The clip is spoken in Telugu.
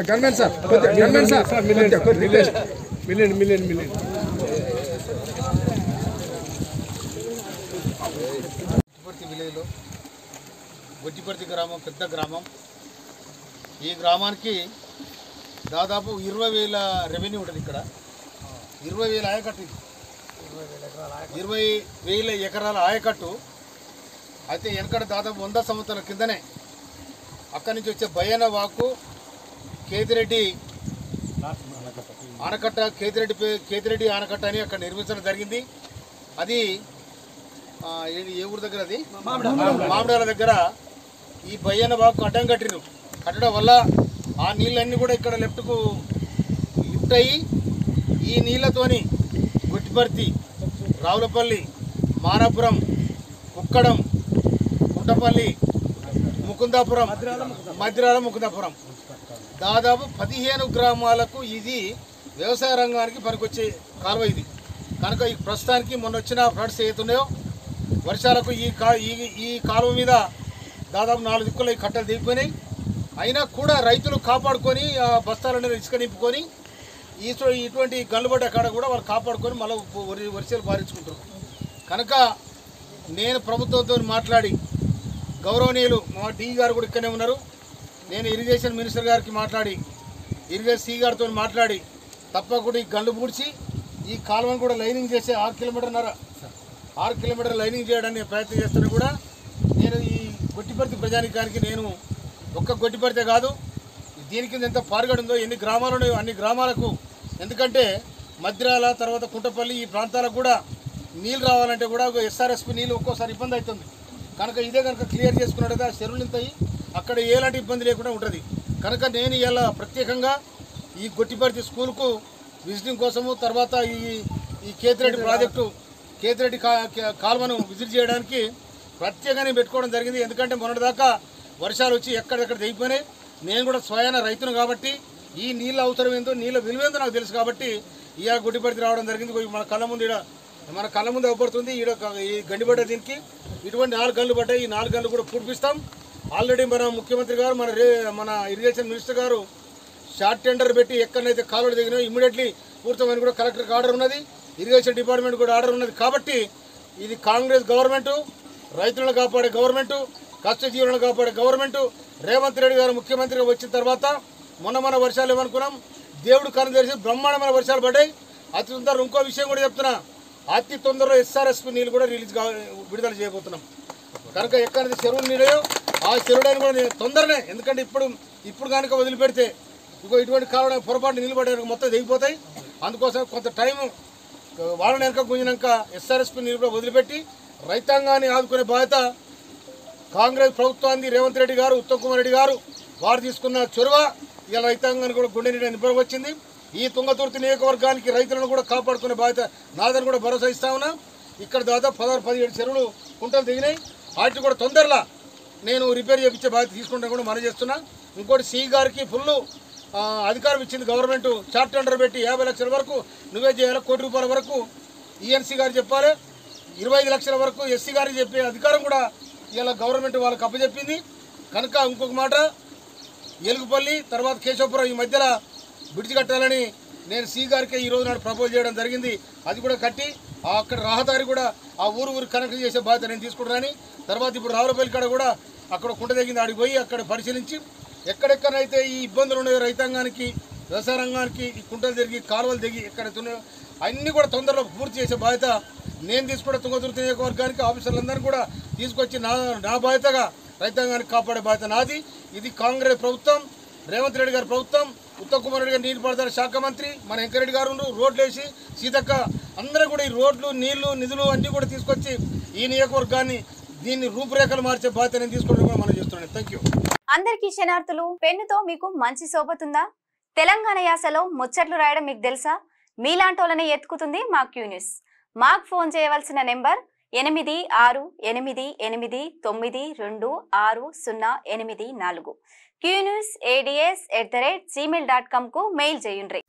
గన్మెన్ సార్ మిలియన్ విలేజ్లో గొట్టిపర్తి గ్రామం పెద్ద గ్రామం. ఈ గ్రామానికి దాదాపు 20,000 రెవెన్యూ ఉంటుంది. ఇక్కడ 20,000 ఆయకట్టు, 20,000 ఎకరాల ఆయకట్టు. అయితే వెనకడ దాదాపు 100 సంవత్సరాల కిందనే అక్కడి నుంచి వచ్చే బయ్యన వాకు కేతిరెడ్డి ఆనకట్ట, కేతిరెడ్డి ఆనకట్ట అని అక్కడ నిర్మించడం జరిగింది. అది ఏ ఊరు దగ్గర? అది మామిడాల దగ్గర. ఈ బయ్యన వాకు అడ్డం కట్టడం వల్ల ఆ నీళ్ళన్నీ కూడా ఇక్కడ లెఫ్ట్కు లిఫ్ట్ అయ్యి ఈ నీళ్ళతోని గొట్టిపర్తి, రావులపల్లి, మానాపురం, కుక్కడం, కుంటపల్లి, ముకుందాపురం, మద్రాల ముకుందాపురం దాదాపు 15 గ్రామాలకు ఇది వ్యవసాయ రంగానికి పనికొచ్చే కాలువ ఇది. కనుక ఈ ప్రస్తుతానికి మొన్న వచ్చిన ఫ్లడ్స్ ఏతున్నాయో వర్షాలకు ఈ కాలువ మీద దాదాపు 4 దిక్కులు ఈ కట్టలు దిగిపోయినాయి. అయినా కూడా రైతులు కాపాడుకొని ఆ బస్తాలను ఇసుక నింపుకొని ఇటువంటి గల్లుబడ్డ కాడ కూడా వాళ్ళు కాపాడుకొని మళ్ళీ వర్షాలు పారించుకుంటారు. కనుక నేను ప్రభుత్వంతో మాట్లాడి, గౌరవనీయులు మా డి గారు కూడా ఇక్కడనే ఉన్నారు, నేను ఇరిగేషన్ మినిస్టర్ గారికి మాట్లాడి, ఇరిగేషన్ సి గారితో మాట్లాడి తప్పకుండా ఈ గల్లు పూడ్చి ఈ కాలువను కూడా లైనింగ్ చేసే 6 కిలోమీటర్ లైనింగ్ చేయడానికి ప్రయత్నం చేస్తున్నా. కూడా నేను ఈ గొట్టిపర్తి ప్రజానికానికి నేను ఒక్క గొట్టిపర్తే కాదు, దీని కింద ఎంత పారుగడ ఉందో, ఎన్ని గ్రామాలు ఉన్నాయో అన్ని గ్రామాలకు, ఎందుకంటే మద్రాల తర్వాత కుంటపల్లి ఈ ప్రాంతాలకు కూడా నీళ్ళు రావాలంటే కూడా ఎస్ఆర్ఎస్పి నీళ్ళు ఒక్కోసారి ఇబ్బంది అవుతుంది. కనుక ఇదే కనుక క్లియర్ చేసుకున్నట్టయితే ఆ చెరువులు ఇంతయి అక్కడ ఎలాంటి ఇబ్బంది లేకుండా ఉంటుంది. కనుక నేను ఇలా ప్రత్యేకంగా ఈ గొట్టిపర్తి స్కూల్కు విజిటింగ్ కోసము, తర్వాత ఈ కేతిరెడ్డి ప్రాజెక్టు, కేతిరెడ్డి కాలువను విజిట్ చేయడానికి ప్రత్యేకంగా పెట్టుకోవడం జరిగింది. ఎందుకంటే మొన్నటిదాకా వర్షాలు వచ్చి ఎక్కడెక్కడ తెగిపోయినాయి. నేను కూడా స్వయాన రైతును కాబట్టి ఈ నీళ్ళ అవసరం ఏందో, నీళ్ళ విలువేందో నాకు తెలుసు కాబట్టి ఇవాళ గొట్టిపర్తి రావడం జరిగింది. మన కళ్ళ ముందు అవపడుతుంది ఈ గండిపడ్డ దీనికి. ఇటువంటి 4 గంటలు పడ్డాయి. ఈ 4 గంటలు కూడా పూర్పిస్తాం. ఆల్రెడీ మన ముఖ్యమంత్రి గారు, మన ఇరిగేషన్ మినిస్టర్ గారు షార్ట్ టెండర్ పెట్టి ఎక్కడైతే కాలువలు దిగినాయో ఇమ్మీడియట్లీ పూర్తమని కూడా కలెక్టర్కి ఆర్డర్ ఉన్నది, ఇరిగేషన్ డిపార్ట్మెంట్ కూడా ఆర్డర్ ఉన్నది. కాబట్టి ఇది కాంగ్రెస్ గవర్నమెంటు, రైతులను కాపాడే గవర్నమెంటు, కష్టజీవులను కాపాడే గవర్నమెంటు. రేవంత్ రెడ్డి గారు ముఖ్యమంత్రిగా వచ్చిన తర్వాత మొన్న వర్షాలు ఏమనుకున్నాం, దేవుడు కన్ను తెరిచి బ్రహ్మాండమైన వర్షాలు పడ్డాయి. అతి తొందరలో ఇంకో విషయం కూడా చెప్తున్నా, అతి తొందరలో ఎస్ఆర్ఎస్పి నీళ్ళు కూడా విడుదల చేయబోతున్నాం. కనుక ఎక్కడైతే చెరువులు నీళ్ళయో ఆ చెరువులను కూడా తొందరనే, ఎందుకంటే ఇప్పుడు కనుక వదిలిపెడితే ఇటువంటి కావడం పొరపాటు నిలబడడానికి మొత్తం దిగిపోతాయి. అందుకోసం కొంత టైం వాళ్ళని వెనక గుంజినాక ఎస్ఆర్ఎస్పి నీళ్ళు కూడా వదిలిపెట్టి రైతాంగాన్ని ఆదుకునే బాధ్యత కాంగ్రెస్ ప్రభుత్వాన్ని, రేవంత్ రెడ్డి గారు, ఉత్తమ్ కుమార్ రెడ్డి గారు వారు తీసుకున్న చొరవ ఇలా రైతాంగాన్ని కూడా గుండె నిండా నింపడం వచ్చింది. ఈ తుంగతుర్తి నియోజకవర్గానికి రైతులను కూడా కాపాడుకునే బాధ్యత నాదని కూడా భరోసా ఇస్తా ఉన్నా. ఇక్కడ దాదాపు 16-17 చెరువులు కుంటలు దిగినాయి. వాటిని కూడా తొందరలో నేను రిపేర్ చేయించే బాధ్యత తీసుకుంటా కూడా మనం చేస్తున్నా. ఇంకోటి సి గారికి ఫుల్ అధికారం ఇచ్చింది గవర్నమెంట్. చార్ట్ టెండర్ పెట్టి 50 లక్షల వరకు నువ్వే చేయాలి, ₹1 కోటి వరకు ఈఎన్సీ గారు చెప్పాలి, 25 లక్షల వరకు ఎస్సీ గారికి చెప్పే అధికారం కూడా ఇలా గవర్నమెంట్ వాళ్ళకి అప్పచెప్పింది. కనుక ఇంకొక మాట, ఎలుగుపల్లి తర్వాత కేశవపురం ఈ మధ్యలో బ్రిడ్జ్ కట్టాలని నేను సి గారికి ఈ రోజు నాడు ప్రపోజ్ చేయడం జరిగింది. అది కూడా కట్టి అక్కడ రహదారి కూడా ఆ ఊరు కనెక్ట్ చేసే బాధ్యత నేను తీసుకుంటానని. తర్వాత ఇప్పుడు రావులపల్లి కాడ కూడా అక్కడ కుంట తెగింది, ఆడికి పోయి అక్కడ పరిశీలించి ఎక్కడెక్కడైతే ఈ ఇబ్బందులు ఉన్నాయో రైతాంగానికి, వ్యవసాయ రంగానికి, ఈ కుంటలు తిరిగి కాలువలు దిగి ఎక్కడైతున్నాయో అన్నీ కూడా తొందరలో పూర్తి చేసే బాధ్యత నేను తీసుకుంటే తుంగతుర్తి నియోజకవర్గానికి ఆఫీసర్లందరినీ కూడా తీసుకొచ్చి నా బాధ్యతగా రైతాంగానికి కాపాడే బాధ్యత నాది. ఇది కాంగ్రెస్ ప్రభుత్వం, రేవంత్ రెడ్డి గారి ప్రభుత్వం, ఉత్తమ్ కుమార్ రెడ్డి గారు నీటిపారుదల శాఖ మంత్రి, మన వెంకరెడ్డి గారు రోడ్లు వేసి, సీతక్క అందరూ కూడా ఈ రోడ్లు, నీళ్లు, నిధులు అన్నీ కూడా తీసుకొచ్చి ఈ నియోజకవర్గాన్ని దీన్ని రూపురేఖలు మార్చే బాధ్యత నేను తీసుకోవడం కూడా మనం చేస్తున్నాను. Thank you. అందరికీ శనార్థులు. పెన్నుతో మీకు మంచి సోబతుందా? తెలంగాణ యాసలో ముచ్చట్లు రాయడం మీకు తెలుసా? మీలాంటోళ్ళని ఎత్తుకుతుంది మా క్యూ న్యూస్. మాకు ఫోన్ చేయవలసిన నెంబర్ 8689926084 qnewsads@gmail.com కు మెయిల్ చేయండి.